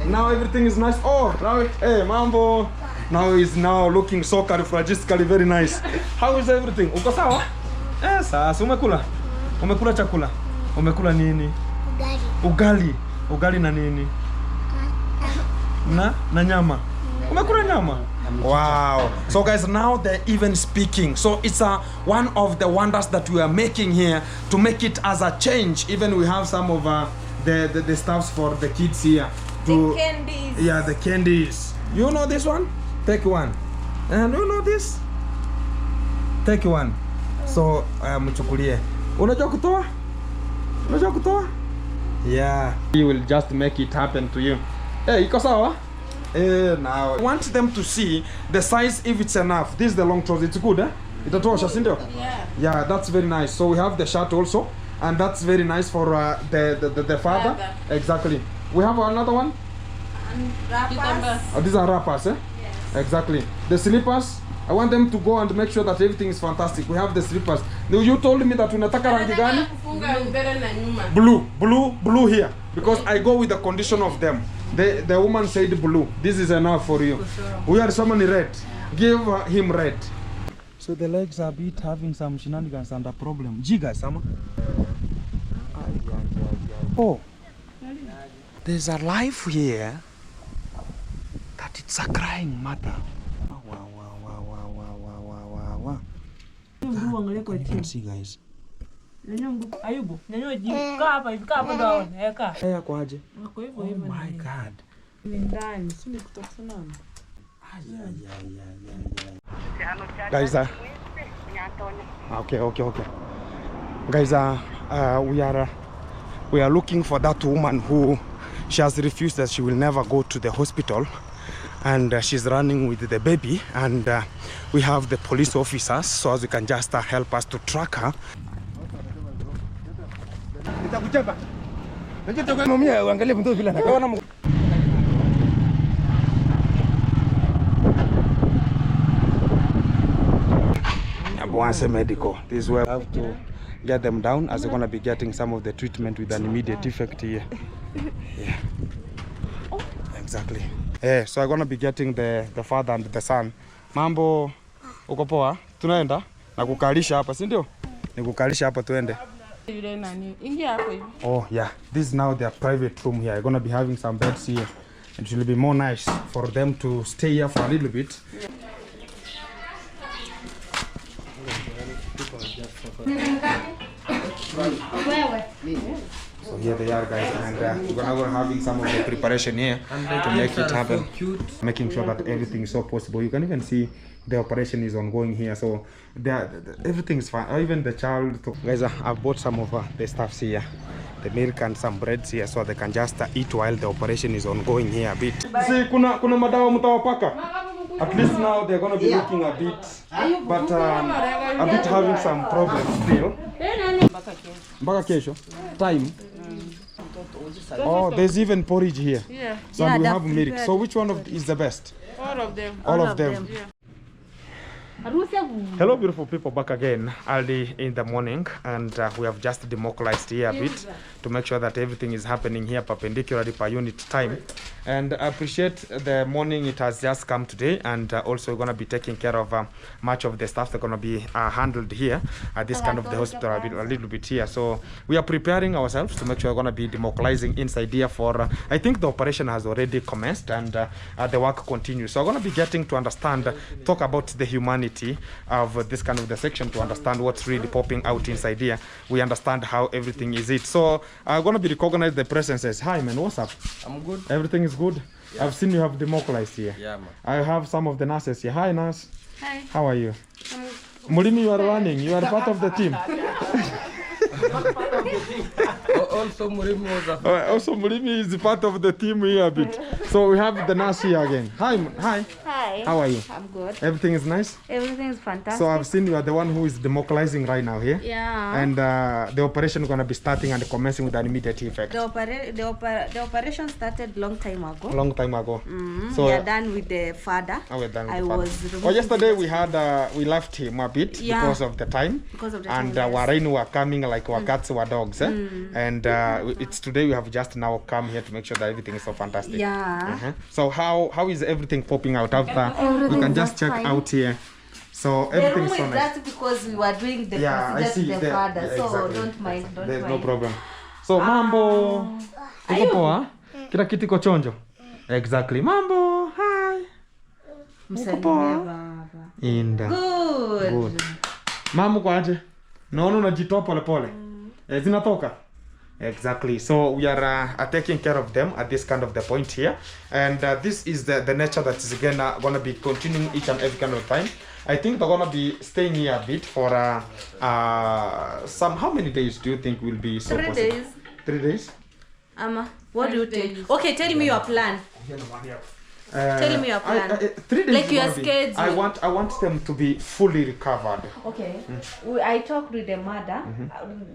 Now everything is nice. Oh, now hey, mambo. Now he's now looking so califragistically very nice. How is everything? Uko sawa? Sasa umekula? Umekula chakula? Umekula nini? Ugali. Ugali na nini? Na nyama. Umekula nyama? Wow. So guys, now they're even speaking. So it's one of the wonders that we are making here to make it as a change. Even we have some of the stuffs for the kids here. The candies. Yeah, the candies. You know this one? Take one. And you know this? Take one. So mchukulie. Unajua kutoa? Unajua kutoa? Yeah. He will just make it happen to you. Hey, iko sawa? Now I want them to see the size if it's enough. This is the long trouser. It's good, eh? Itatosha, si ndio? Yeah. Yeah, that's very nice. So we have the shirt also, and that's very nice for the father. Exactly. We have another one. And wrappers. Oh, these are wrappers, eh? Yes. Exactly. The slippers. I want them to go and make sure that everything is fantastic. We have the slippers. You told me that unataka rangi gani? Blue here. Because I go with the condition of them. The woman said blue. This is enough for you. We are someone red. Give him red. So the legs are a bit having some shenanigans and a problem. Jiggers, sama? Oh. There's a life here that it's a crying matter. You can see, guys. Ayubu, hapa ndo eka. Kwaje? Oh my God. Ndani, sio kutosana. Guys, okay. Guys, we are looking for that woman who she has refused that she will never go to the hospital, and she's running with the baby, and we have the police officers, so as we can just help us to track her. Medical. This is where we have to get them down, as they're going to be getting some of the treatment with an immediate effect here. Yeah. Exactly. Yeah, so I'm going to be getting the father and the son. Mambo, uko poa? Tunaenda? Na kukalisha hapa, si ndio? Ni kukalisha hapa tuende. Oh yeah, this is now their private room here. I'm going to be having some beds here. It will be more nice for them to stay here for a little bit. So here they are, guys, and we're now having some of the preparation here to make it happen, making sure that everything is so possible. You can even see the operation is ongoing here, so everything is fine. Even the child, guys, I've bought some of the stuffs here, the milk and some breads here, so they can just eat while the operation is ongoing here a bit. See, kuna madawa mtawapaka. At least now they're gonna be looking a bit, but a bit having some problems still. Mpaka kesho. Time. Oh, there's even porridge here. Yeah. So we have milk. So which one is the best? All of them. All of them. Yeah. Hello beautiful people, back again early in the morning, and we have just democratized here a bit to make sure that everything is happening here perpendicularly per unit time. And I appreciate the morning it has just come today, and also we're going to be taking care of much of the stuff that's going to be handled here at this kind of the hospital a little bit here. So we are preparing ourselves to make sure we're going to be democratizing inside here for I think the operation has already commenced, and the work continues. So I'm going to be getting to understand, talk about the humanity of this kind of the section, to understand what's really popping out inside here. We understand how everything is it. So I'm going to be recognize the presences. Hi man, what's up? I'm good. Everything is good? Yeah. I've seen you have democratized here. Yeah, man. I have some of the nurses here. Hi nurse. Hi. How are you? Mulimi, you are running. You are part of the team. Also, Murimi was also, Mulimi is part of the team here a bit. So we have the nurse here again. Hi. Hi. How are you? I'm good. Everything is nice? Everything is fantastic. So I've seen you are the one who is democratizing right now here. Yeah. And the operation is going to be starting and commencing with an immediate effect. The operation started long time ago. Long time ago. So we are done with the father. Oh, we're done with I the father. was Well, yesterday we had we left him a bit because of the time. Because of the and time. Warain were coming like our cats were dogs, and and it's today we have just now come here to make sure that everything is so fantastic. Yeah. So how is everything popping out after? We Everything can is just check fine. out here. So The room everything's is so nice. that because we were doing the Yeah, I procedure see. to the father, yeah, so exactly. don't mind, don't There's mind. no problem. So mambo, uko poa? Kila kitu iko chonjo? Exactly. Mambo, hi. Msalimie poa? baba. Inda. Good. Good. Mama uko aje? Naona unajitoa pole pole. Zinatoka? Exactly. So we are taking care of them at this kind of the point here, and this is the nature that is gonna be continuing each and every kind of time. I think they're gonna be staying here a bit for some. How many days do you think will be so 3 possible? days. 3 days. What do you think? Okay, tell me your plan. Tell me your plan. 3 days. Like is your gonna be- schedule. I want them to be fully recovered. Okay. I talked with the mother.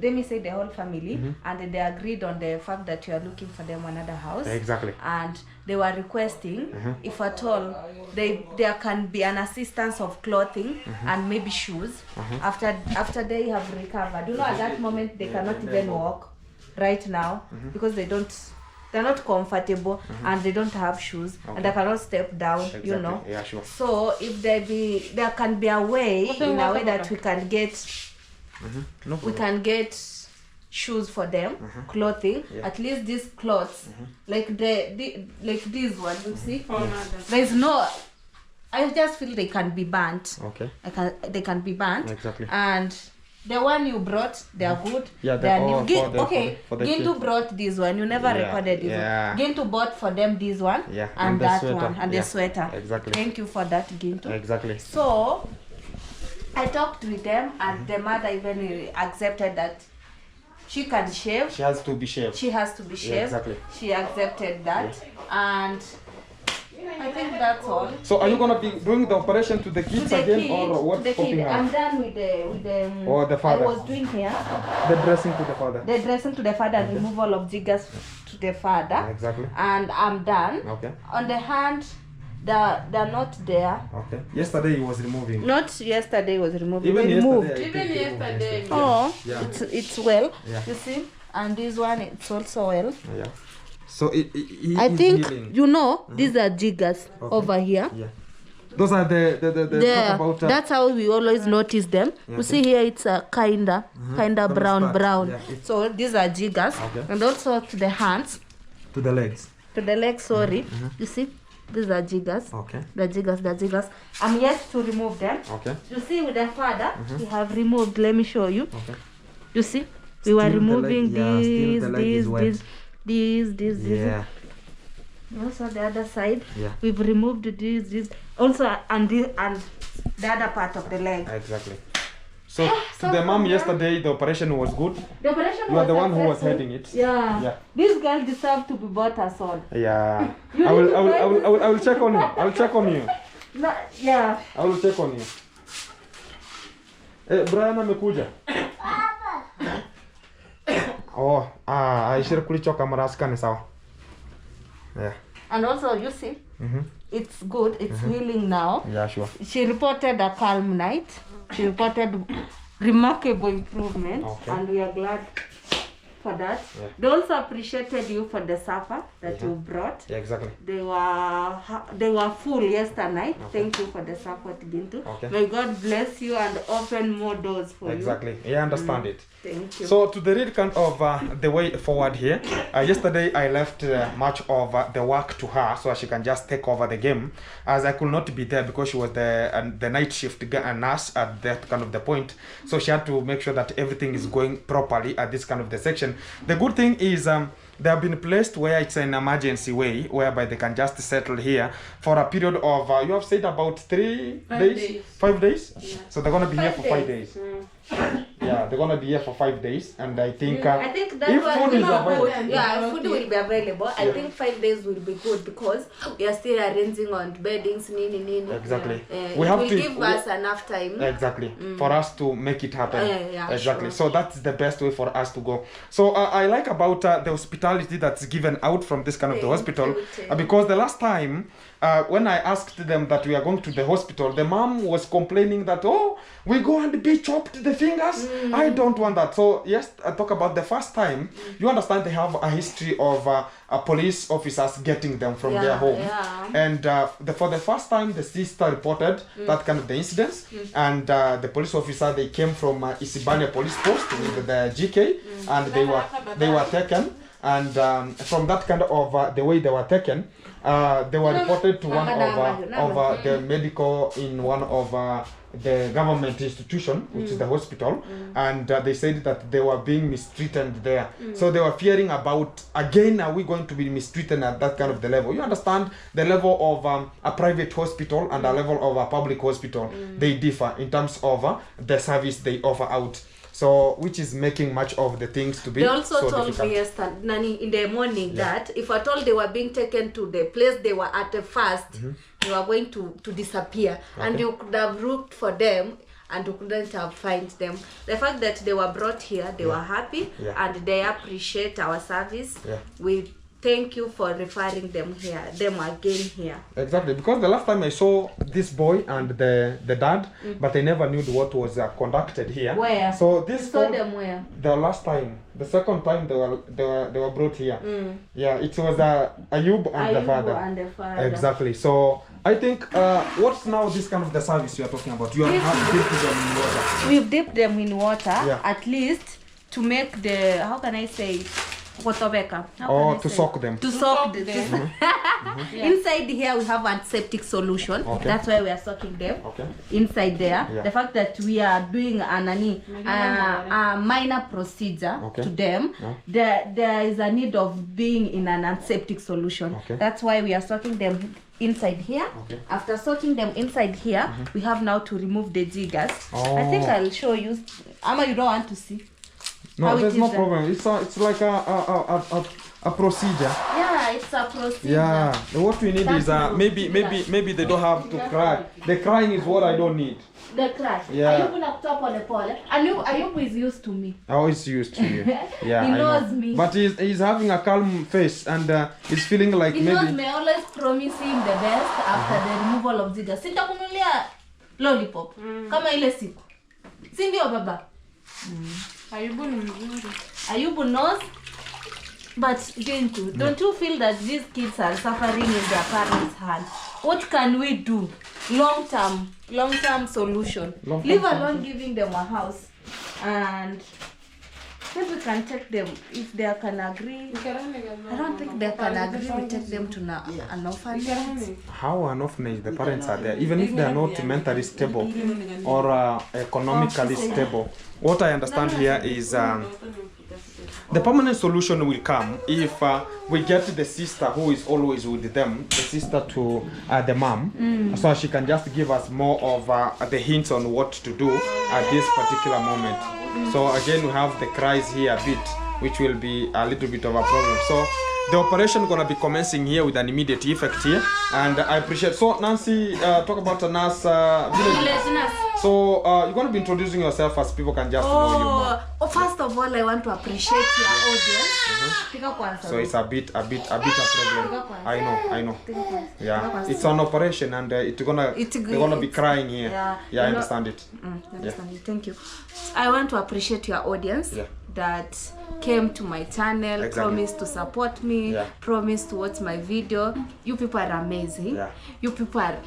Let me say the whole family, and they agreed on the fact that you are looking for them another house. Exactly. And they were requesting, if at all, there can be an assistance of clothing and maybe shoes after they have recovered. You know, at that moment they cannot even walk right now because they're not comfortable and they don't have shoes and they cannot step down. Exactly. You know. Yeah, sure. So if there can be a way in a way that we can get No we problem. can get shoes for them, clothing, Yeah. at least these clothes, like like this one, you see. There's no. I just feel they can be burnt. Okay. They can be burnt. Exactly. And the one you brought, they are good. Yeah, they are all new. for the- Okay, for the Gintu kid. brought this one. You never Yeah, recorded this yeah. one. Gintu bought for them this one Yeah, and and the that sweater. one and Yeah, the sweater. exactly. Thank you for that, Gintu. Exactly. So I talked with them and the mother even accepted that she can shave. She has to be shaved. She has to be shaved. Yeah, exactly. She accepted that, and I think that's all. So are you gonna be doing the operation to the To kids the again, kid, or what's the popping kid. out? I'm done with the. Or the father. I was doing here The dressing to the father. the dressing to the father and removal of jiggers to the father, Exactly. and I'm done. Okay. On the hand, they're not there. Okay. Yesterday he was removing. Not yesterday was removed. Even They removed. yesterday. I Even think he removed yesterday. Oh, Yeah. it's well. Yeah. You see, and this one it's also well. Yeah. So he I is think healing. you know these are jiggers over here. Yeah. Those are the There, talk about. that's how we always notice them. You see here, it's a kinda brown. Yeah, it's- So these are jiggers, Okay. and also to the hands, to the legs. to the legs. Sorry, you see, these are jiggers. Okay. The jiggers. I'm yet to remove them. Okay. You see, with the father, we have removed. Let me show you. Okay. You see, we were Still the removing leg- yeah, still the leg is wet. these. Yeah. Also the other side, Yeah. we've removed this. Also, and the other part of the leg. Exactly. So to the mom yesterday, the operation was good. The operation You are was the one who was successful. heading it. Yeah. Yeah. This girl deserves to be bought a sword. Yeah. You I will, need to I will, I try will, I will, I will check on you. I will check on you. No, yeah. I will check on you. Brian amekuja. Oh, aishire kulichoka maraskani sawa. Yeah. And also, you see, Mhm. it's good. It's healing now. Yeah, sure. She reported a calm night. She reported remarkable improvement, Okay. and we are glad for that. Yeah. They also appreciated you for the supper that you brought. Yeah, exactly. They were full yesterday night. Thank you for the support, Gintu. Okay. May God bless you and open more doors for Exactly. Yeah, I understand it. you. Thank you. So to the real kind of the way forward here, yesterday I left much of the work to her so she can just take over the game, as I could not be there because she was the night shift nurse at that kind of the point. So she had to make sure that everything is going properly at this kind of the section. The good thing is they have been placed where it's an emergency way, whereby they can just settle here for a period of you have said about 3 days, 5 days. So they're gonna be here for 5 days. Yeah, they're gonna be here for 5 days, and I think I think that if was food is good. available, Yeah, food will be available. I think 5 days will be good because we are still arranging on beddings, nini. exactly. It We have will to give us enough time. exactly for us to make it happen. Yeah, exactly. sure. So that's the best way for us to go. So I like about the hospitality that's given out from this kind of the hospital, because the last time when I asked them that we are going to the hospital, the mom was complaining that, oh, we go and be chopped the fingers. I don't want that. So yes, I talk about the first time. You understand they have a history of police officers getting them from their home, and for the first time the sister reported that kind of the incidents, and the police officer, they came from Isibania police post with the GK, and they were taken, and from that kind of the way they were taken, they were reported to one of the medical in one of the government institution, which is the hospital, and they said that they were being mistreated there. So they were fearing about, again, are we going to be mistreated at that kind of the level? You understand the level of a private hospital and a level of a public hospital, they differ in terms of the service they offer out. So, which is making much of the things to be They also so told difficult. me yesterday, Nani, in the morning that if at all they were being taken to the place they were at first, they were going to disappear. And you could have looked for them and you couldn't have found them. The fact that they were brought here, they were happy and they appreciate our service. We thank you for referring them again here. Exactly, because the last time I saw this boy and the dad, but I never knew what was conducted here. Where? So this You saw them where? The last time, the second time they were brought here. Yeah, it was Ayub and the father. And the father. Exactly. So I think what's now this kind of the service you are talking about? You have dipped them in water. We've dipped them in water at least to make the, how can I say it? To soak them. To soak them. Inside here we have antiseptic solution. That's why we are soaking them. Inside there. The fact that we are doing a minor procedure to them, there is a need of being in an antiseptic solution. That's why we are soaking them inside here. After soaking them inside here, we have now to remove the jiggers. I think I'll show you. Ama, you don't want to see? No, there's no problem. It's like a procedure. Yeah, it's a procedure. Yeah. What we need is maybe they don't have to cry. The crying is what I don't need. The cry. Yeah. Ayubu nakutoa pole pole. Ayubu is used to me. Oh, he's used to you. Yeah, He I know. knows me. But he's having a calm face and he's feeling like He knows me, always promising the best after the removal of jiggers. Sitakunulia lollipop. Kama ile siku. Si ndio baba? Ayubu ni mzuri. Ayubu knows. But don't you feel that these kids are suffering in their parents' hand? What can we do? Long-term solution. Leave alone giving them a house, and maybe we can take them if they can agree. I don't think they can agree. We take them to an orphanage. how an orphanage the parents are there, even if they are not mentally stable or economically stable. What I understand here is the permanent solution will come if we get the sister who is always with them, the sister to the mom, so she can just give us more of the hints on what to do at this particular moment. So again, we have the cries here a bit, which will be a little bit of a problem. So the operation gonna be commencing here with an immediate effect here, and I appreciate. So Nancy, talk about a nurse village nurse. So you're gonna be introducing yourself as people can just know you. First of all, I want to appreciate your audience. So it's a bit a problem. I know. Yeah, it's an operation and they're gonna be crying here. Yeah, I understand it. Understand it. Thank you. I want to appreciate your audience that came to my channel, promised to support me, promised to watch my video. You people are amazing. You people are,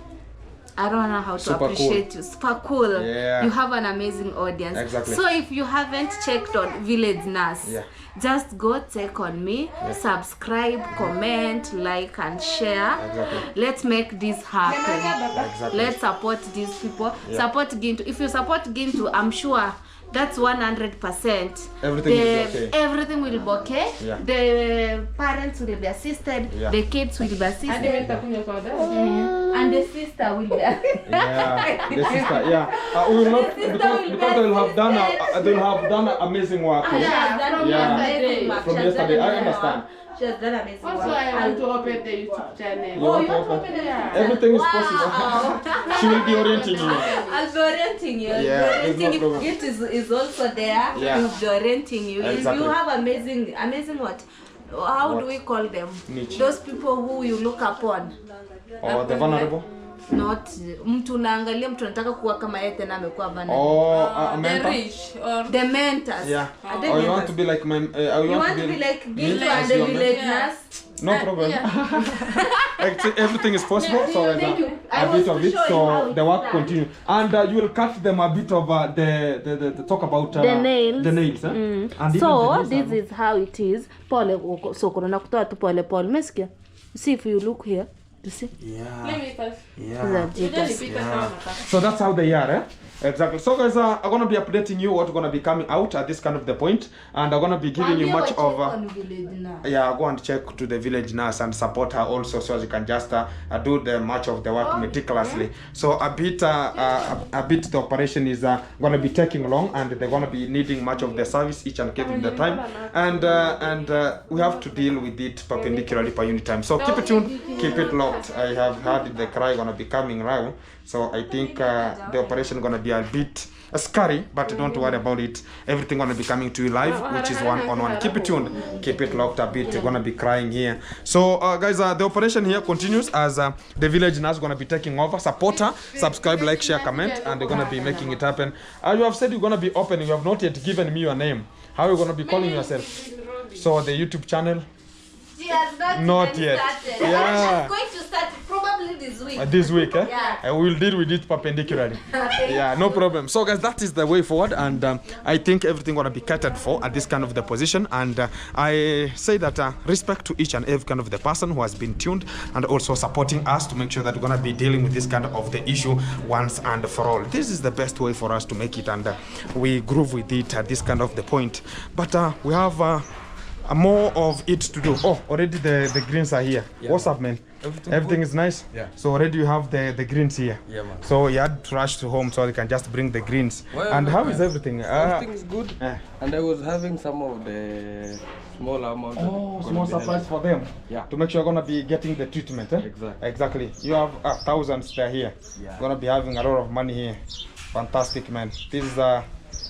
I don't know how to appreciate you. Super cool. You have an amazing audience. So if you haven't checked on Village Nurse, just go check on me, subscribe, comment, like and share. Let's make this happen. Let's support these people. Support Gintu. If you support Gintu, I'm sure that's 100%. Everything will be okay. The parents will be assisted. The kids will be assisted. And the sister will be. The sister. We will not because they will have done amazing work. From yesterday, I understand. She has done amazing work. Also, I want to open the YouTube channel. You want to open it? Everything is possible. She will be orienting you. I'll be orienting you. It is also there. We'll be orienting you. You have amazing what? How do we call them? Niche. Those people who you look upon. Or the vulnerable? not mtu unaangalia mtu anataka kuwa kama yeye tena amekuwa vulnerable. Oh, The mentor? rich or The mentors. Yeah. Are they Oh, you mentors? want to be like my... You want to be like Gintu as and the your village mentor? nurse? No problem. Actually, everything is possible, so there's thank you. I a was bit of to it, show you how so it's the work done. continues. And you will cut them a bit of the talk about The nails. The nails, eh? And even So the nails this is how it is. Pole so kuna kutoa tu pole pole. Umesikia? See if you look here. You see? Yeah. let me first. These are jiggers. So that's how they are, eh? Exactly. So guys, I'm gonna be updating you what's gonna be coming out at this kind of the point, and I'm gonna be giving you much of. Yeah, go and check to the village nurse and support her also, so as you can just do the much of the work meticulously. So a bit the operation is gonna be taking long, and they're gonna be needing much of the service each and every the time, and we have to deal with it perpendicularly per unit time. So keep it tuned, keep it locked. I have heard the cry gonna be coming now, so I think the operation gonna be a bit scary, but don't worry about it. Everything gonna be coming to you live, which is one-on-one. Keep it tuned, keep it locked a bit. You're gonna be crying here. So guys, the operation here continues as the village nurse gonna be taking over. Support her, subscribe, like, share, comment, and they're gonna be making it happen. You have said you're gonna be opening, you have not yet given me your name. How are you gonna be calling yourself? So the YouTube channel? She has Not even yet. started. Yeah. She's going to start probably this week. This week, eh? Yeah. I will deal with it perpendicularly. Yeah, no problem. So guys, that is the way forward, and I think everything gonna be catered for at this kind of the position, and I say that respect to each and every kind of the person who has been tuned and also supporting us to make sure that we're gonna be dealing with this kind of the issue once and for all. This is the best way for us to make it, and we groove with it at this kind of the point. But we have more of it to do. Oh, already the greens are here. Yeah. What's up, man? Everything is nice? Yeah. So already you have the greens here. Yeah, man. So you had to rush to home so you can just bring the greens. Well, and how is everything? Everything is good. Eh. And I was having some of the small amount. Oh, small supplies for them. Yeah. To make sure you're gonna be getting the treatment. Eh? Exactly. Exactly. You have thousands there here. Yeah. You're gonna be having a lot of money here. Fantastic, man. This is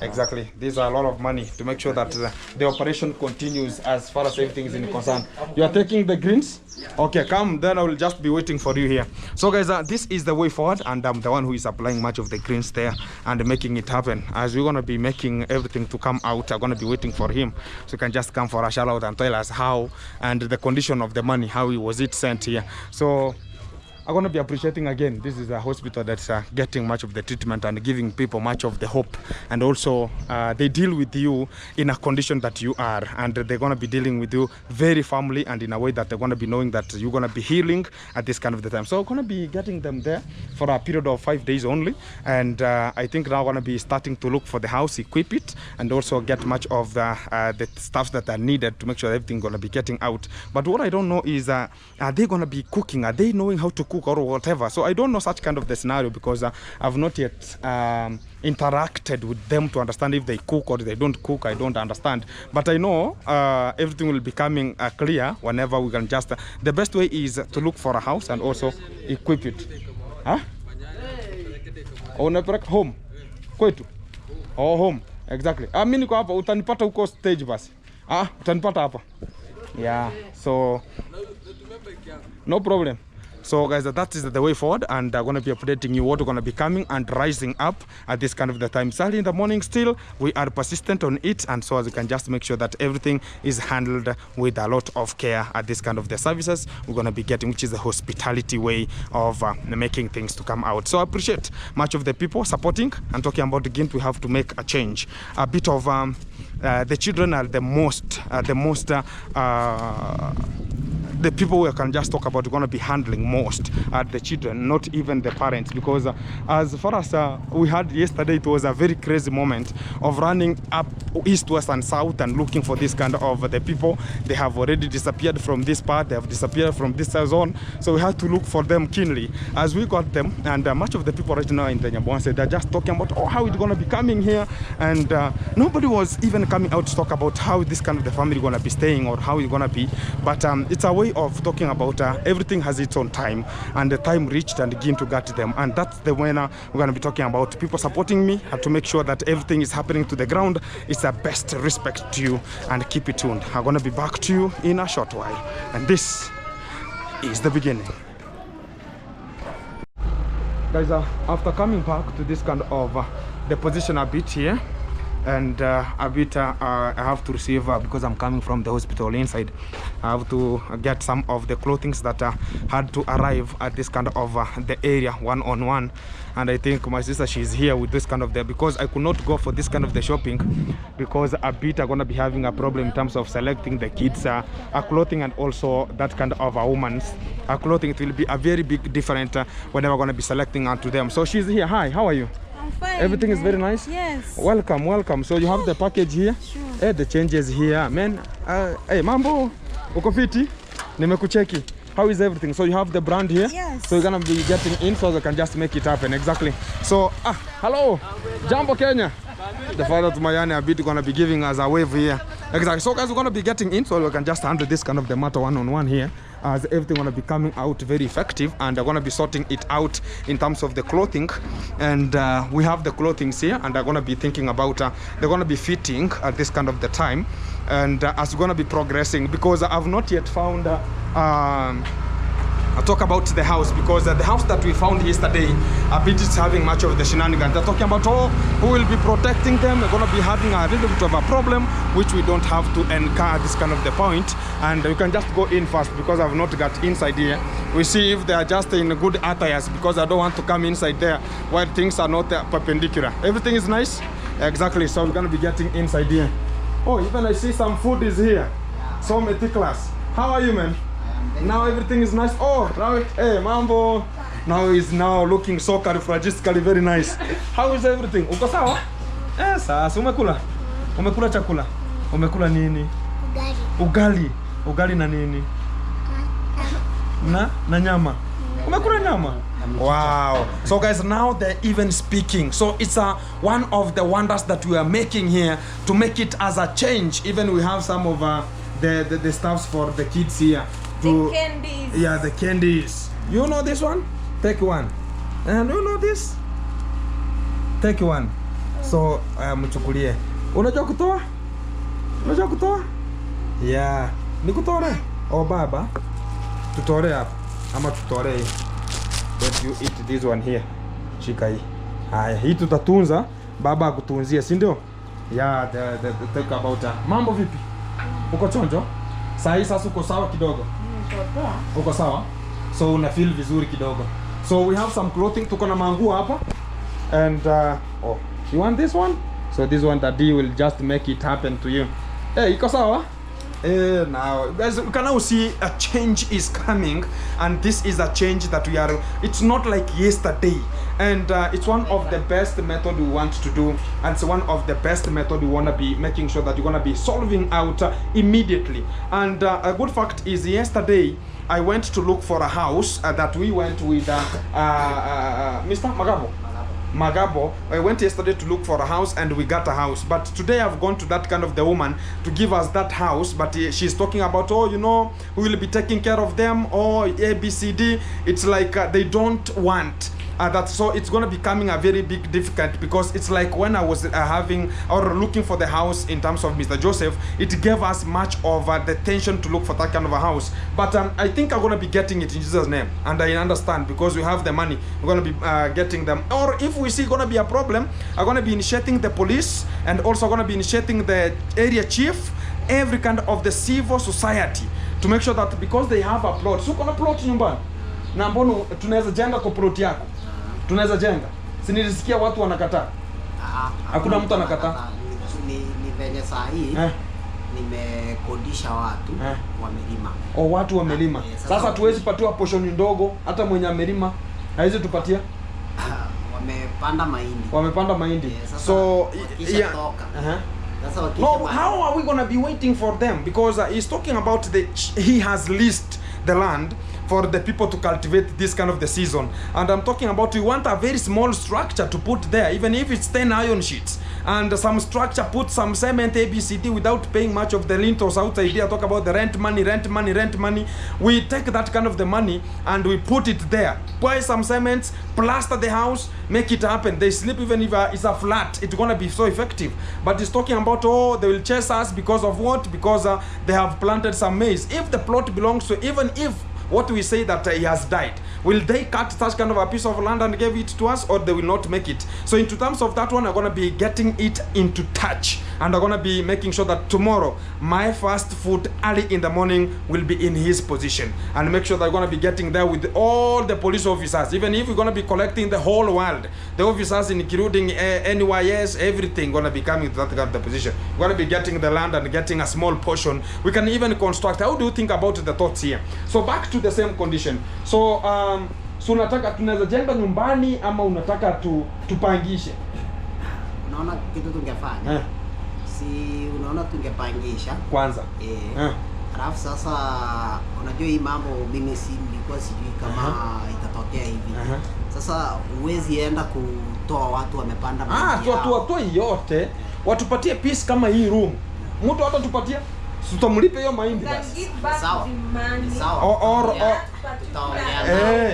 exactly. These are a lot of money to make sure that the operation continues as far as everything is in concern. You are taking the greens? Okay, come, then I will just be waiting for you here. So guys, this is the way forward, and I'm the one who is applying much of the greens there and making it happen. As we're gonna be making everything to come out, I'm gonna be waiting for him. So you can just come for a shout out and tell us how and the condition of the money, how was it sent here. So I'm going to be appreciating again. This is a hospital that's getting much of the treatment and giving people much of the hope. And also, they deal with you in a condition that you are. And they're going to be dealing with you very firmly and in a way that they're going to be knowing that you're going to be healing at this kind of the time. So I'm going to be getting them there for a period of 5 days only. And I think now I'm going to be starting to look for the house, equip it, and also get much of the stuff that are needed to make sure everything's going to be getting out. But what I don't know is, are they going to be cooking? Are they knowing how to cook or whatever? So I don't know such kind of the scenario because I've not yet interacted with them to understand if they cook or they don't cook. I don't understand, but I know everything will be coming clear whenever we can just the best way is to look for a house and also equip it. Huh? Unapeleka home kwetu? Oh, home. Exactly. Mimi niko hapa, utanipata huko stage basi. Utanipata hapa. Yeah. So no problem. So guys, that is the way forward, and I'm going to be updating you what are going to be coming and rising up at this kind of the time. Early in the morning still, we are persistent on it, and so as you can just make sure that everything is handled with a lot of care at this kind of the services we're going to be getting, which is the hospitality way of making things to come out. So I appreciate much of the people supporting and talking about the Gint. We have to make a change. A bit of the children are the most the people we can just talk about are going to be handling most are the children, not even the parents, because as far as we had yesterday, it was a very crazy moment of running up east, west and south and looking for this kind of the people. They have already disappeared from this part, they have disappeared from this zone, so we had to look for them keenly as we got them. And much of the people right now in the Nyambwanse, they're just talking about how it's going to be coming here, and nobody was even coming out to talk about how this kind of the family going to be staying or how it's going to be. But it's a way of talking about everything has its own time, and the time reached and begin to get them, and that's the when we're going to be talking about people supporting me and to make sure that everything is happening to the ground. It's the best respect to you, and keep it tuned. I'm going to be back to you in a short while, and this is the beginning. Guys, after coming back to this kind of the position a bit here, and a bit I have to receive because I'm coming from the hospital inside. I have to get some of the clothing that had to arrive at this kind of the area one-on-one. And I think my sister, she's here with this kind of the, because I could not go for this kind of the shopping because a bit are gonna be having a problem in terms of selecting the kids clothing, and also that kind of a woman's clothing. It will be a very big different whenever gonna be selecting to them. So she's here. Hi, how are you? I'm fine. Everything is very nice. Yes. Welcome, welcome. So you have the package here. Sure. Hey, the changes here, man. Hey, mambo, uko fiti? Nimekucheki. How is everything? So you have the brand here. Yes. So you're gonna be getting in, so they can just make it happen. Exactly. So, hello, Jambo Kenya. The father to Mayane a bit gonna be giving us a wave here. Exactly. So guys, we're gonna be getting in, so we can just handle this kind of the matter one-on-one here, as everything gonna be coming out very effective, and they're gonna be sorting it out in terms of the clothing. And we have the clothing here, and they're gonna be thinking about they're gonna be fitting at this kind of the time, and as we're gonna be progressing, because I've not yet found I'll talk about the house, because the house that we found yesterday a bit is having much of the shenanigans. They're talking about who will be protecting them. We're going to be having a little bit of a problem, which we don't have to incur at this kind of the point. And we can just go in first, because I've not got inside here. We see if they are just in good attires, because I don't want to come inside there while things are not perpendicular. Everything is nice. Exactly. So we're going to be getting inside here. Oh, even I see some food is here. So meticulous. How are you, man? Now everything is nice. Oh, now hey, mambo. Now he's now looking so characteristically very nice. How is everything? Uko sawa? Sasa umekula? Umekula chakula? Umekula nini? Ugali. Ugali na nini? Na nyama. Umekula nyama? Wow. So guys, now they're even speaking. So it's one of the wonders that we are making here, to make it as a change. Even we have some of the stuffs for the kids here. The candies. Yeah, the candies. You know this one? Take one. And you know this? Take one. So, mchukulie. Unajua kutoa? Unajua kutoa? Yeah. Nikutore? Oh, baba. Tutore hapa. Ama tutore hii. Let you eat this one here. Shika hii. Haya, hii tutatunza. Baba akutunzie, si ndio? Yeah, the take about mambo vipi? Uko chonjo? Sahi sasa uko sawa kidogo? Uko sawa? So una feel vizuri kidogo. So we have some clothing, tuko na manguo hapa. And oh, you want this one? So this one that D will just make it happen to you. Hey, iko sawa? Now guys, you can now see a change is coming, and this is a change that we are, it's not like yesterday, and it's one of the best method we want to do, and it's one of the best method we want to be making sure that you're going to be solving out immediately. And a good fact is, yesterday I went to look for a house that we went with Mr. Magabo. I went yesterday to look for a house, and we got a house. But today I've gone to that kind of the woman to give us that house, but she's talking about, oh, you know, we will be taking care of them, or ABCD. It's like they don't want that. So it's going to be becoming a very big difficult, because it's like when I was having or looking for the house in terms of Mr. Joseph, it gave us much of the tension to look for that kind of a house. But I think I'm going to be getting it in Jesus' name, and I understand, because we have the money, we're going to be getting them. Or if we see going to be a problem, I'm going to be initiating the police, and also going to be initiating the area chief, every kind of the civil society, to make sure that, because they have a plot. So kuna plot nyumbani, na mbono tunaweza jenga kwa plot yako. Tunaweza jenga. Si nilisikia watu wanakataa. Hakuna mtu anakataa. Ni venye saa hii nimekodisha watu wamelima. Oh, watu wamelima. Sasa tuwezi patiwa portion ndogo, hata mwenye amelima haizi tupatia. Wamepanda mahindi. Wamepanda mahindi. So yeah. No, how are we going to be waiting for them? Because he's talking about he has leased the land for the people to cultivate this kind of the season, and I'm talking about, we want a very small structure to put there, even if it's 10 iron sheets, and some structure, put some cement, ABCD, without paying much of the lintels outside here. Talk about the rent money. We take that kind of the money and we put it there, buy some cements, plaster the house, make it happen. They sleep even if it's a flat, it's gonna be so effective. But he's talking about, oh, they will chase us because of what? Because they have planted some maize. If the plot belongs to, even if what we say that he has died, will they cut such kind of a piece of land and give it to us, or they will not make it? So into terms of that one, I'm going to be getting it into touch, and I'm going to be making sure that tomorrow my first food early in the morning will be in his position, and make sure that I'm going to be getting there with all the police officers. Even if we're going to be collecting the whole world, the officers including NYS, everything going to be coming to that kind of the position. We're going to be getting the land and getting a small portion. We can even construct. How do you think about the thoughts here? So back to the same condition. So so unataka tunaweza jenga nyumbani ama unataka tupangishe? Unaona kitu tungefanya? Si unaona tungepangisha kwanza. Alafu sasa unajua hii mambo mimi nilikuwa sijui kama itatokea hivi. Sasa uwezi enda kutoa watu wamepanda mahindi. Tuwatoe yote, watupatie piece kama hii room. Mtu hata tupatia, tutamlipe hiyo mahindi basi. Sawa. Or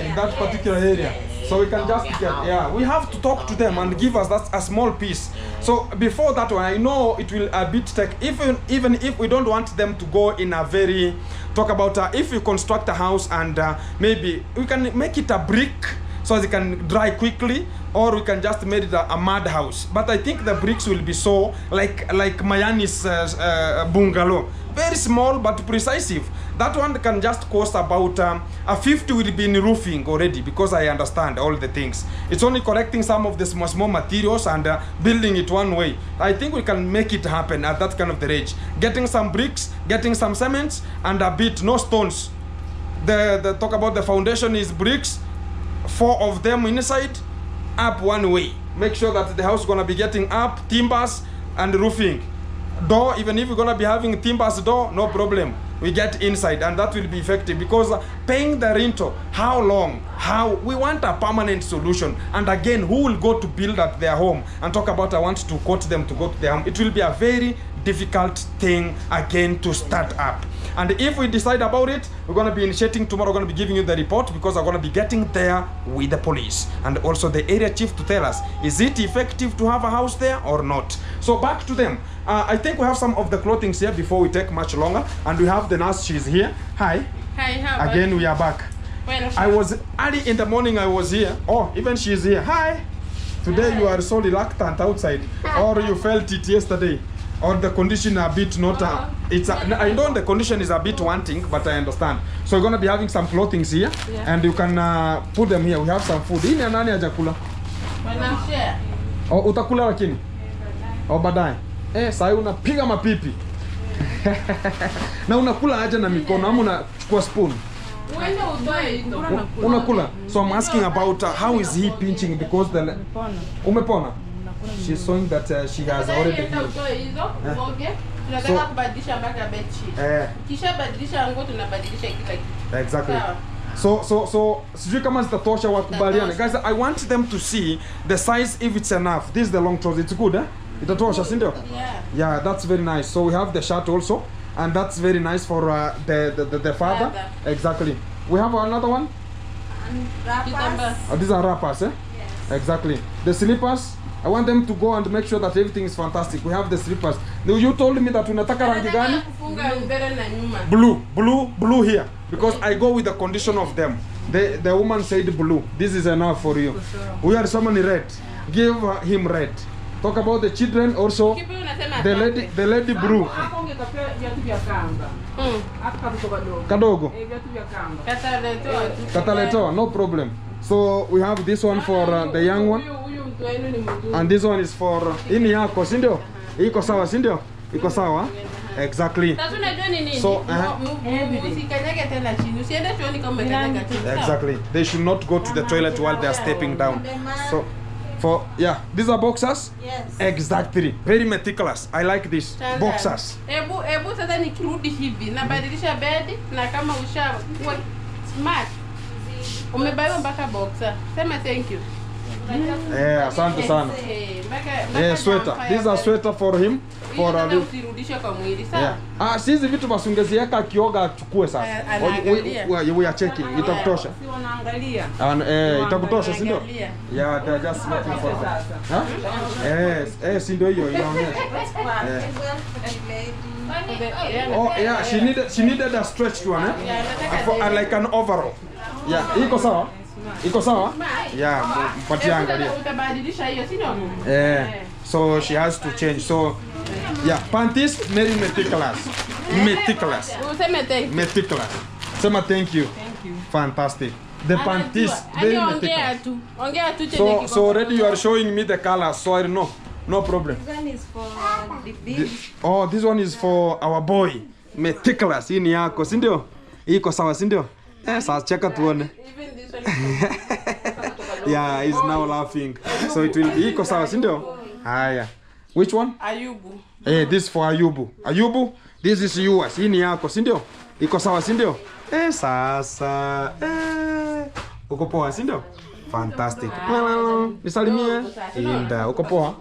in that particular area. So we can just get, we have to talk to them and give us that a small piece. So before that one, I know it will a bit take, even if we don't want them to go in a very, talk about if we construct a house and maybe we can make it a brick so they can dry quickly, or we can just make it a mud house. But I think the bricks will be so like Mayani's bungalow, very small but precise. That one can just cost about a 50 will be in roofing already, because I understand all the things. It's only collecting some of the small materials and building it one way. I think we can make it happen at that kind of the range. Getting some bricks, getting some cements, and a bit, no stones. The talk about the foundation is bricks, 4 of them inside, up one way. Make sure that the house is gonna be getting up, timbers and roofing. Door, even if we're gonna be having timbers door, no problem. We get inside, and that will be effective, because paying the rental, how long? How? We want a permanent solution. And again, who will go to build at their home and talk about I want to quote them to go to their home? It will be a very difficult thing again to start up. And if we decide about it, we're going to be initiating tomorrow. We're going to be giving you the report, because I'm going to be getting there with the police and also the area chief to tell us, is it effective to have a house there or not? So back to them. I think we have some of the clothing here before we take much longer, and we have the nurse. She's here. Hi. Hi, how again we are back. Well, I was early in the morning. I was here. Oh, even she's here. Hi. Today Hi. You are so reluctant outside, or you felt it yesterday, or the condition a bit not. I know the condition is a bit wanting, but I understand. So we're gonna be having some clothing here, and you can put them here. We have some food. Hii ni nani hajakula? share. Oh, utakula lakini? Oh, baadaye. Sasa unapiga mapipi. Na unakula aje na mikono ama unachukua spoon? Unakula. So I'm asking about how is he pinching, because the umepona. She's showing that she has already healed. Tunataka kubadilisha mpaka bed sheet. Kisha badilisha nguo, tunabadilisha kila kitu. Exactly. So sijui kama zitatosha wakubaliane. Guys, I want them to see the size, if it's enough. This is the long trouser. It's good, Itatosha, si ndio? Yeah, that's very nice. So we have the shirt also, and that's very nice for the father. Exactly. We have another one. These are wrappers, Yes. Exactly. The slippers, I want them to go and make sure that everything is fantastic. We have the slippers. You told me that unataka rangi gani? Blue here, because I go with the condition of them. The woman said blue. This is enough for you. We are someone red. Give him red. Talk about the children also. The lady blue. Kadogo. Kataletoa, no problem. So we have this one for the young one, and this one is for ini yako, si ndio? Iko sawa, si ndio? Iko sawa? Exactly. So exactly. They should not go to the toilet while they are stepping down. So these are boxers? Yes. Exactly. Very meticulous. I like this. Boxers. Ebu sasa nikirudi hivi nabadilisha bed, na kama ushakuwa smart umebaiwa mpaka boxer. Sema thank you. Asante sana. Sweater. These are sweater for him. Usirudishe kwa mwili, sawa? Sisi vitu basiungezieka akioga achukue sasa. We are checking. Itakutosha. Si wanaangalia. Itakutosha, si ndio? Yeah, they are just looking for that. Si ndio hiyo inaonyesha. Oh yeah, she needed a stretched one, like an overall. Yeah, iko sawa? Iko sawa? Yeah, mpatia angalia. Utabadilisha hiyo, si ndio? So she has to change. So yeah, panties very meticulous. Useme thank you. Meticulous. Sema thank you. Fantastic. The panties very meticulous. Ongea tu chenye So already you are showing me the colors, so I know. No problem. This one is for the big. Oh, this one is for our boy. Meticulous. Hii ni yako, si ndio? Iko sawa, si ndio? Sasa cheka tuone. Even this one. Yeah, he's now laughing. So it will be iko sawa, si ndio? Haya. Which one? Ayubu. This for Ayubu. Ayubu, this is yours. Hii ni yako, si ndio? Iko sawa, si ndio? Sasa. Uko poa, si ndio? Fantastic. Nisalimie. Inda, uko poa?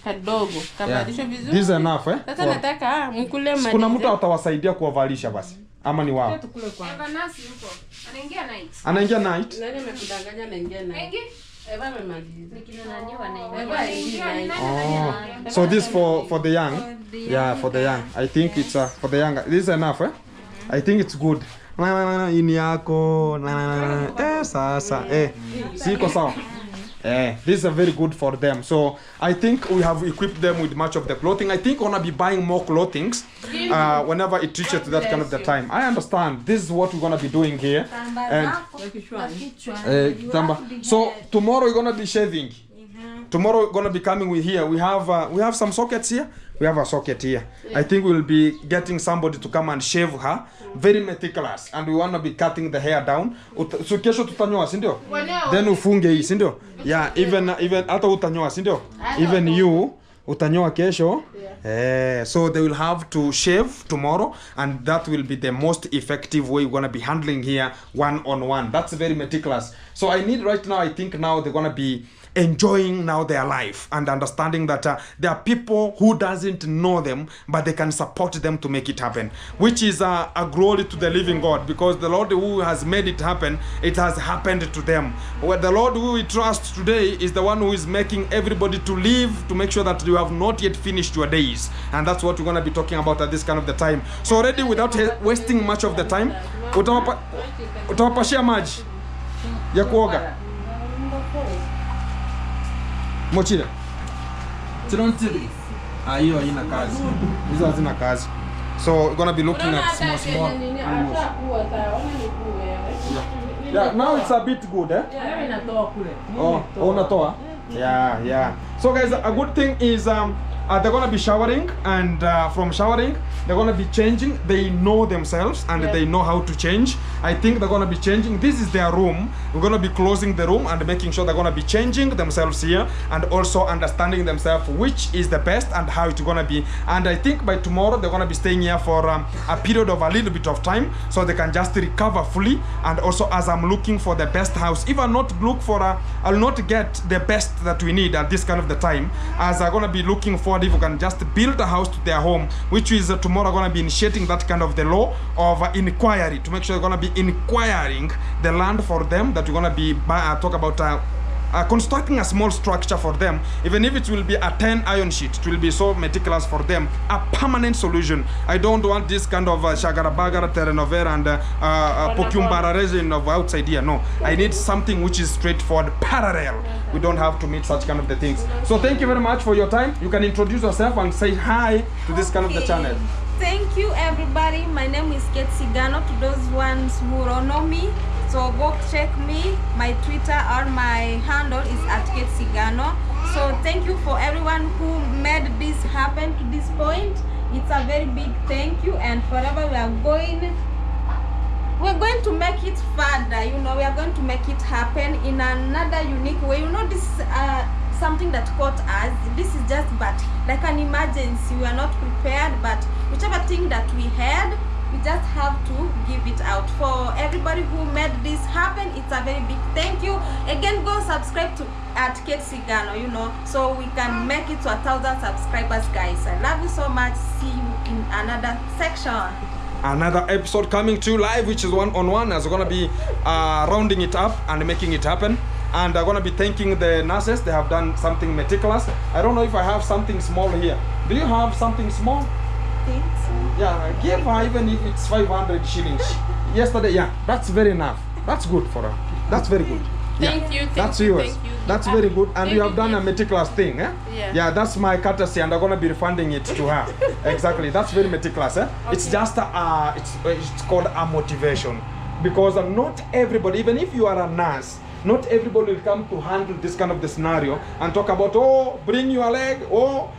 Kadogo. Kabadilisho vizuri. This is enough, Sasa nataka mkule mali. Kuna mtu atawasaidia kuwavalisha basi. Ama ni wao? Nasi yuko. Anaingia night. Anaingia night? Nani amekudanganya anaingia night? Eva amemaliza. Nikina nani wanaingia. Oh. So this for the young? Yeah, for the young. I think it's for the young. This is enough, I think it's good. Ini yako. Sasa. Siko sawa. These are very good for them. So I think we have equipped them with much of the clothing. I think we're gonna be buying more clothing whenever it reaches to that kind of the time. I understand. This is what we're gonna be doing here. And so tomorrow we're gonna be shaving. Tomorrow we're gonna be coming with here. We have some sockets here. We have a socket here. I think we'll be getting somebody to come and shave her. Very meticulous. And we wanna be cutting the hair down. So kesho tutanyoa, si ndio? Then ufunge hii, si ndio? Yeah, even hata utanyoa, si ndio? Even you utanyoa kesho. So they will have to shave tomorrow, and that will be the most effective way we're gonna be handling here one-on-one. That's very meticulous. So I need right now, I think now they're gonna be enjoying now their life and understanding that there are people who doesn't know them, but they can support them to make it happen, which is a glory to the living God, because the Lord who has made it happen, it has happened to them. Well, the Lord who we trust today is the one who is making everybody to live, to make sure that you have not yet finished your days, and that's what we're going to be talking about at this kind of the time. So already, without wasting much of the time, utawapashia maji ya kuoga. Mochila. Hiyo haina kazi. Hizo hazina kazi. So we're gonna be looking at small animals. Yeah, now it's a bit good, Oh, unatoa? Yeah. So guys, a good thing is they're gonna be showering, and from showering they're gonna be changing. They know themselves and they know how to change. I think they're gonna be changing. This is their room. We're gonna be closing the room and making sure they're gonna be changing themselves here, and also understanding themselves which is the best and how it's gonna be. And I think by tomorrow they're gonna be staying here for a period of a little bit of time, so they can just recover fully. And also, as I'm looking for the best house, if I not look for I'll not get the best that we need at this kind of the time, as I'm gonna be looking for if we can just build a house to their home, which is tomorrow gonna be initiating that kind of the law of inquiry, to make sure they're gonna be inquiring the land for them, that we're gonna be talk about constructing a small structure for them. Even if it will be a 10 iron sheet, it will be so meticulous for them, a permanent solution. I don't want this kind of shagarabagara, telenovela and pokumbara resin of outside here. No, I need something which is straightforward, parallel. We don't have to meet such kind of the things. So thank you very much for your time. You can introduce yourself and say hi to this kind of the channel. Thank you everybody. My name is Kate Sigano, to those ones who don't know me. So go check me. My Twitter or my handle is @Kate Sigano. So thank you for everyone who made this happen to this point. It's a very big thank you, and forever we're going to make it further. You know, we are going to make it happen in another unique way. You know, this something that caught us. This is just but like an emergency. We are not prepared, but whichever thing that we had, we just have to give it out. For everybody who made this happen, it's a very big thank you. Again, go subscribe to @Kate Sigano, you know, so we can make it to 1,000 subscribers, guys. I love you so much. See you in another section. Another episode coming to you live, which is one-on-one, as we're gonna be rounding it up and making it happen. And I'm gonna be thanking the nurses. They have done something meticulous. I don't know if I have something small here. Do you have something small? things. Yeah, give her even if it's 500 shillings. Yesterday, yeah, that's very enough. That's good for her. That's very good. Thank you. That's yours. Thank you. That's very good. And Thank you have you, done a yes. meticulous thing, eh? Yeah. Yeah, that's my courtesy, and I'm gonna be refunding it to her. Exactly. That's very meticulous, eh? It's just it's called a motivation, because not everybody, even if you are a nurse, not everybody will come to handle this kind of the scenario and talk about, oh, bring your leg, oh,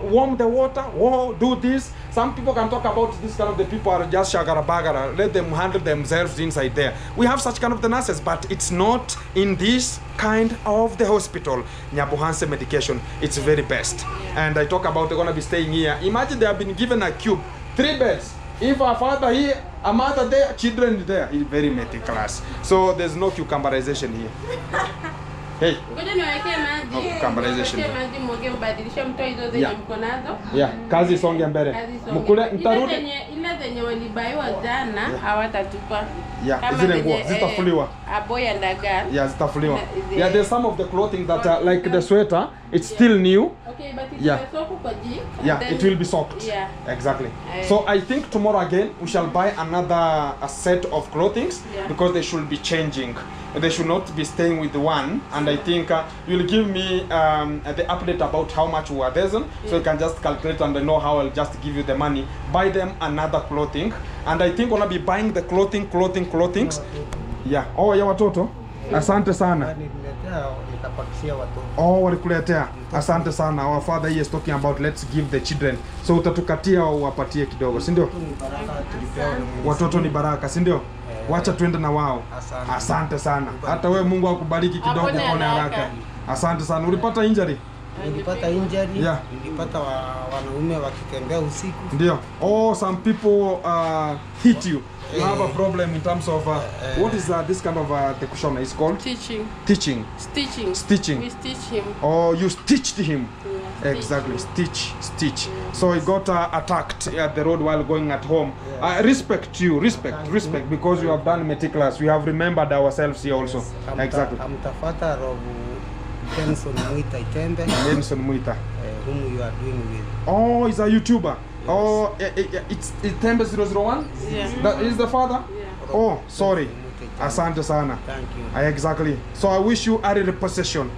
warm the water, oh, do this. Some people can talk about this kind of the people are just shagara bagara, let them handle themselves inside there. We have such kind of the nurses, but it's not in this kind of the hospital. Nyabuhanse medication, it's very best. And I talk about they're gonna be staying here. Imagine they have been given a cube, 3 beds. If a father here, a mother there, children there, it's very meticulous. So there's no cucumberization here. Hey. Ngoja niwekee maji. No cucumberization. Niwekee maji mwoge mbadilishe mtoe hizo zenye mko nazo. Yeah, kazi isonge mbele. Kazi isonge. Mkule mtarudi. Ile zenye walibaiwa jana hawatatupa. Yeah, Kama zile nguo zenye, zitafuliwa. A boy and a girl. Yeah, zitafuliwa. The- Yeah, there's some of the clothing that are like the sweater, it's still new. Okay, but it's Yeah. soaked kwa jik. Yeah, Then- it will be soaked. Yeah. Exactly. So I think tomorrow again we shall buy another a set of clothings, Yeah. because they should be changing. They should not be staying with one. And I think you'll give me the update about how much we are there, so you can just calculate and I know how I'll just give you the money. Buy them another clothing, and I think gonna be buying the clothings. Yeah. Oh, ya watoto. Asante sana. Oh, walikuletea. Asante sana. Our father here is talking about let's give the children. So utatukatia au wapatie kidogo, si ndio? Watoto ni baraka, si ndio? Wacha tuende na wao. Asante sana. Hata wewe Mungu akubariki kidogo, Apone pone haraka. haraka. Asante sana. Ulipata injury? Nilipata injury, Yeah. nilipata wanaume wakitembea usiku. Ndio. Oh, some people hit you. You have a problem in terms of what is this kind of the kushona is called? Teaching. Teaching. Stitching. We stitch him. Oh, you stitched him. Yeah, Exactly, stitch. So he got attacked at the road while going at home. Respect you, respect, because you have done meticulous. We have remembered ourselves here also. Exactly. Amtafata Rob Benson Muita Itembe, Benson Muita. whom you are doing with. Oh, he's a YouTuber. Oh, it's Tembe 001? Yeah. That is the father? Yeah. Oh, sorry. Asante sana. Thank you. Exactly. So I wish you early repossession.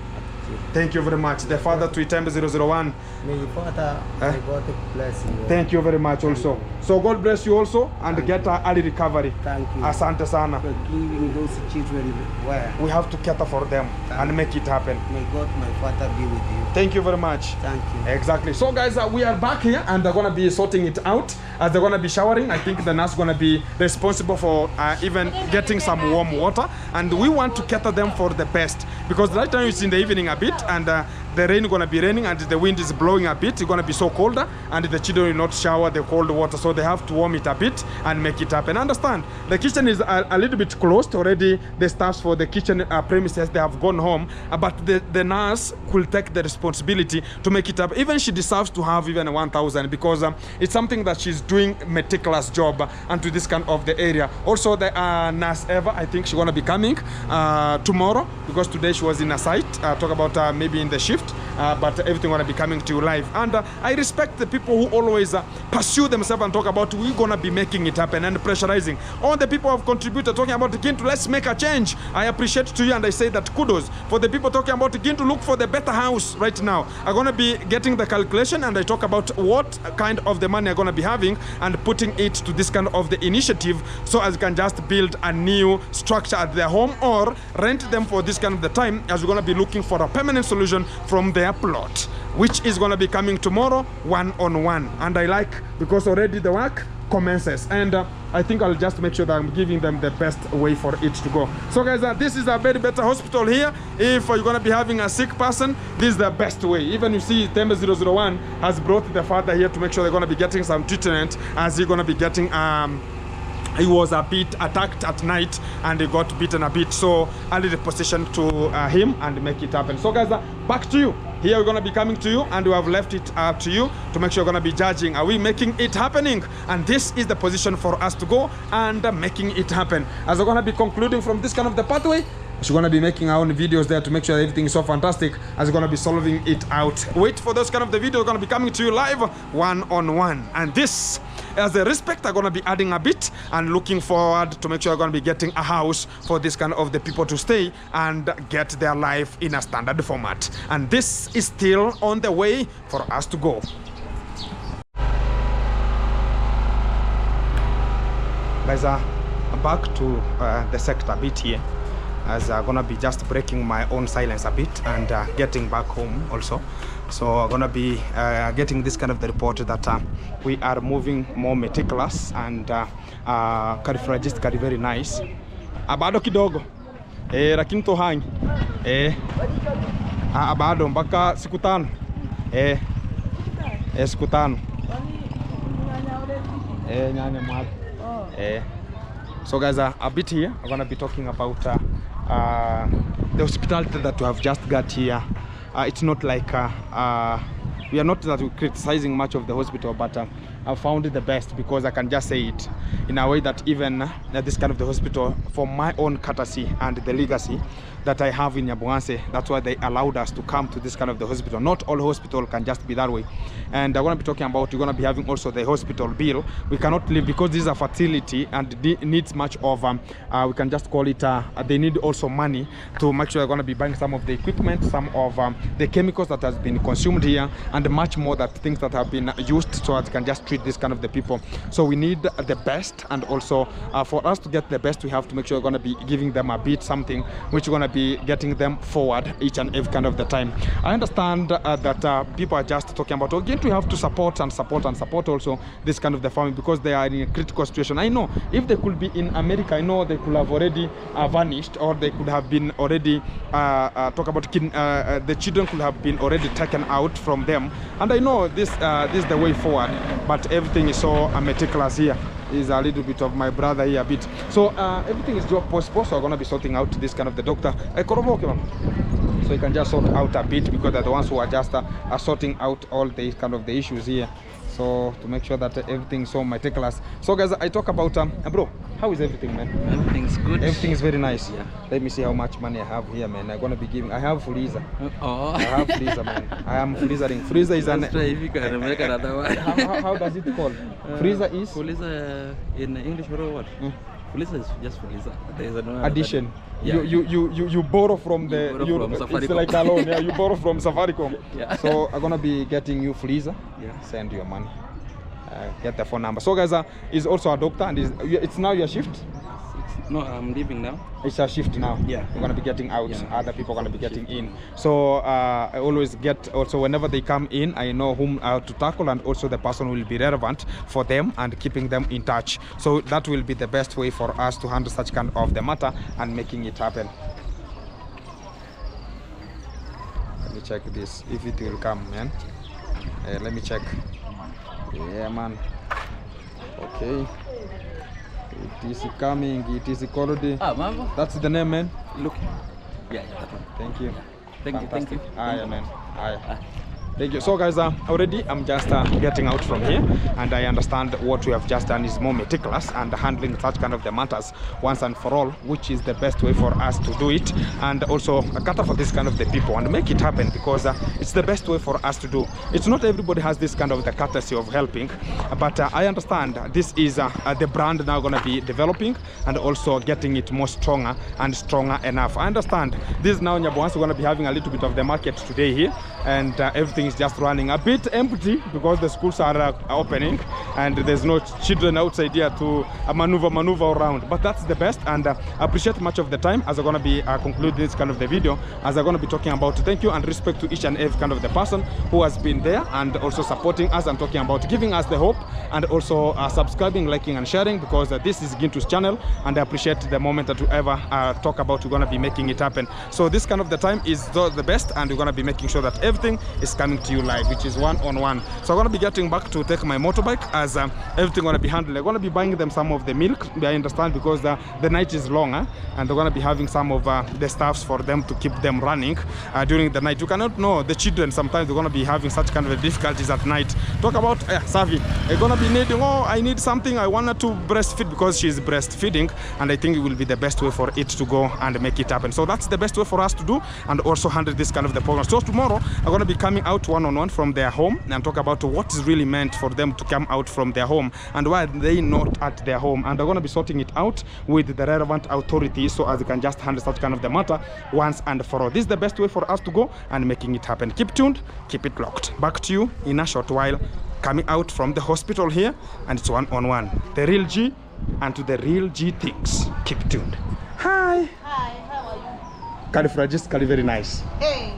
Thank you very much. The father to Itembe 001. May your father, may God bless you. Thank you very much also. So God bless you also and get a early recovery. Thank you. Asante sana. For giving those children where. We have to cater for them and make it happen. May God, my Father, be with you. Thank you very much. Thank you. Exactly. So guys, we are back here and they're gonna be sorting it out as they're gonna be showering. I think the nurse gonna be responsible for even getting some warm water, and we want to cater them for the best, because right now it's in the evening a bit and the rain gonna be raining and the wind is blowing a bit. It's gonna be so cold and the children will not shower the cold water, so they have to warm it a bit and make it happen. Understand? The kitchen is a little bit closed already. The staffs for the kitchen premises, they have gone home, but the nurse will take the responsibility to make it up. Even she deserves to have even 1,000, because it's something that she's doing meticulous job and to this kind of the area. Also the nurse Eva, I think she's gonna be coming tomorrow, because today she was in a site, talk about maybe in the shift, but everything gonna be coming to you live. And I respect the people who always pursue themselves and talk about we're gonna be making it happen and pressurizing. All the people who have contributed talking about Gintu, let's make a change. I appreciate to you, and I say that kudos for the people talking about Gintu, look for the better house right now. I'm gonna be getting the calculation, and I talk about what kind of the money I'm gonna be having and putting it to this kind of the initiative, so as you can just build a new structure at their home or rent them for this kind of the time, as we're gonna be looking for a permanent solution from their plot, which is gonna be coming tomorrow one-on-one. And I like, because already the work commences, and I think I'll just make sure that I'm giving them the best way for it to go. So guys, this is a very better hospital here. If you're gonna be having a sick person, this is the best way. Even you see Tembe 001 has brought the father here to make sure they're gonna be getting some treatment, as he's gonna be getting he was a bit attacked at night and he got beaten a bit, so early reposition to him and make it happen. So guys, back to you. Here we're going to be coming to you, and we have left it up to you to make sure you're going to be judging. Are we making it happening? And this is the position for us to go and making it happen. As we're going to be concluding from this kind of the pathway, She's gonna be making our own videos there to make sure everything is so fantastic as we're gonna be solving it out. Wait for those kind of the videos gonna be coming to you live one-on-one. And this, as a respect, I'm gonna be adding a bit and looking forward to make sure I'm gonna be getting a house for this kind of the people to stay and get their life in a standard format. And this is still on the way for us to go. Guys, I'm back to the sector a bit here, as I'm gonna be just breaking my own silence a bit and getting back home also. So I'm gonna be getting this kind of the report that we are moving more meticulous and cardiologist very nice. Abado kidogo lakini tohangi abado mpaka siku tano siku tano nyanya mwapi. So guys, a bit here, I'm gonna be talking about the hospitality that we have just got here. It's not like we are not that we're criticizing much of the hospital, but I found it the best because I can just say it in a way that even this kind of the hospital, for my own courtesy and the legacy that I have in Nyabuanse, that's why they allowed us to come to this kind of the hospital. Not all hospital can just be that way. And I want to be talking about, we're going to be having also the hospital bill. We cannot live because this is a facility and it needs much of, we can just call it, they need also money to make sure they're going to be buying some of the equipment, some of the chemicals that has been consumed here, and much more that things that have been used so that can just treat this kind of the people. So we need the best, and also for us to get the best, we have to make sure we're going to be giving them a bit something which we're going to be getting them forward each and every kind of the time. I understand that people are just talking about, again, we have to support and support and support also this kind of the family because they are in a critical situation. I know if they could be in America, I know they could have already vanished, or they could have been already talk about the children could have been already taken out from them. And I know this is the way forward, but everything is so meticulous here. Is a little bit of my brother here a bit. So everything is job possible, so I'm gonna be sorting out this kind of the doctor. So you can just sort out a bit because they're the ones who are just sorting out all the kind of the issues here. So to make sure that everything is so meticulous. So guys, I talk about bro, how is everything, man? Everything's good. Everything is very nice. Yeah. Let me see how much money I have here, man. I'm gonna be giving. I have freezer. Oh. I have freezer, man. I am freezering. Freezer is an. Let's try if you can make another one. How does it call? Freezer is. Freezer in English or what? Freezer is just freezer. There is no Addition. Yeah. You borrow from the. Borrow from it's Safaricom. like a loan. Yeah, you borrow from Safaricom. Yeah. So I'm gonna be getting you freezer. Yeah. Send your money. Get the phone number. So guys, is also a doctor, and it's now your shift. No, I'm leaving now. It's a shift now. Yeah. You're gonna be getting out. Yeah. Other people are gonna be getting in. So I always get also whenever they come in, I know whom to tackle, and also the person will be relevant for them and keeping them in touch. So that will be the best way for us to handle such kind of the matter and making it happen. Let me check this if it will come, man. Let me check. Yeah, man. Okay. It is coming. It is called. Mambo. That's the name, man. Look. Yeah, that one. Thank you. Thank you. Aye, man. Aye. Thank you. So guys, already I'm just getting out from here, and I understand what we have just done is more meticulous and handling such kind of the matters once and for all, which is the best way for us to do it, and also cater for this kind of the people and make it happen, because it's the best way for us to do. It's not everybody has this kind of the courtesy of helping, but I understand this is the brand now going to be developing and also getting it more stronger and stronger enough. I understand this now Nyabuanse going to be having a little bit of the market today here, and everything is just running a bit empty because the schools are opening and there's no children outside here to maneuver around, but that's the best. And I appreciate much of the time as I'm going to be conclude this kind of the video, as I'm going to be talking about thank you and respect to each and every kind of the person who has been there and also supporting us and talking about giving us the hope, and also subscribing, liking and sharing, because this is Gintu's channel, and I appreciate the moment that we ever talk about, we're going to be making it happen. So this kind of the time is the best, and we're going to be making sure that everything is coming them to you live, which is one-on-one. So I'm gonna be getting back to take my motorbike as everything gonna be handled. I'm gonna be buying them some of the milk, I understand, because the night is longer, and they're gonna be having some of the stuffs for them to keep them running during the night. You cannot know, the children sometimes they're gonna be having such kind of difficulties at night. Talk about Savi, they're gonna be needing, oh, I need something, I want her to breastfeed because she's breastfeeding, and I think it will be the best way for it to go and make it happen. So that's the best way for us to do and also handle this kind of the program. So tomorrow I'm going to be coming out one-on-one from their home and talk about what is really meant for them to come out from their home and why they not at their home, and they're going to be sorting it out with the relevant authorities so as they can just handle such kind of the matter once and for all. This is the best way for us to go and making it happen. Keep tuned, keep it locked. Back to you in a short while, coming out from the hospital here, and it's one-on-one. The real G and to the real G things. Keep tuned. Hi. Hi, how are you? Califragistically very nice. Hey.